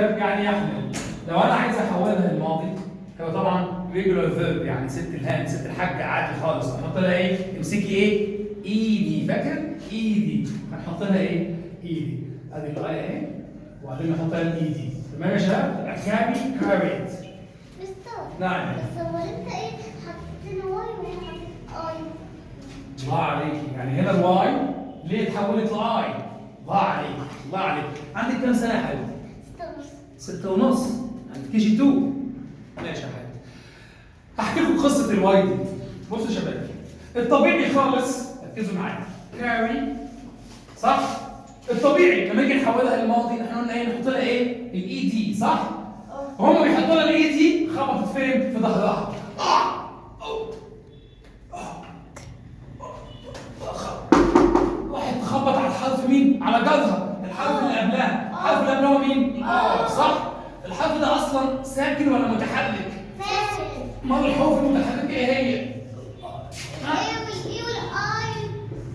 يعني يحمل. لو انا عايز احولها للماضي هو طبعا ريجولار فيرب، يعني ست الهان ست الحاج عادي خالص. هنحط لها ايه؟ امسكي ايه؟ ايدي، فاكر؟ ايدي. هنحط لها ايه؟ ايدي. ادي الاي اهي وبعدين نحط لها الايدي. تمام يا شباب؟ تبقى كابي كاريت. مستر. نعم. بس هو انت ايه حطيت له واي وهنا حطيت اي؟ الله عليكي، يعني هنا الواي ليه اتحولت لاي؟ الله عليك الله عليك. عندك كام سنه يا حبيبتي؟ ستة ونص. 6 ونص. عند كي جي 2. ماشي يا حبيبي. هحكي لكم قصه الواي دي. بصوا يا شباب، الطبيعي خالص ركزوا معايا، كاري صح؟ الطبيعي لما نيجي نحولها للماضي احنا قلنا ايه؟ نحط لها ايه؟ الاي دي صح؟ هم بيحطوا لها الاي دي خبطت فين؟ في ظهرها. واحد خبط على الحرف مين؟ على جذرها، الحرف اللي قبلها، الحرف اللي قبلها مين؟ صح؟ الحرف ده اصلا ساكن ولا متحرك؟ ساكن. ما الحروف المتحركه ايه هي؟ الاي والاي والاي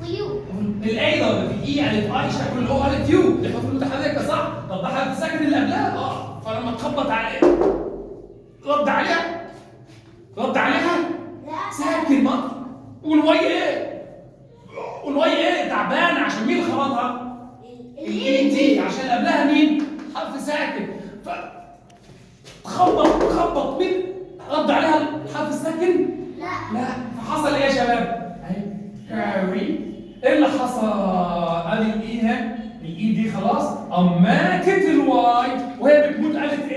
واليو. الاي ده ولا في الاي قالت اي شكل اللي هو قالت يو، دي الحروف المتحركه صح؟ طب ده حرف ساكن اللي قبلها فلما تخبط على ايه؟ رد عليها؟ رد عليها؟ لا. ساكن ما والواي ايه؟ والواي ايه؟ تعبانه عشان مين اللي خبطها؟ الاي دي عشان قبلها مين؟ حرف ساكن. ف تخبط مين؟ رد عليها الحرف الساكن؟ لا. لا. فحصل ايه يا شباب؟ اهي كاري. ايه اللي حصل؟ ادي الاي اهي، الاي دي خلاص اماكت الواي وهي بتموت قالت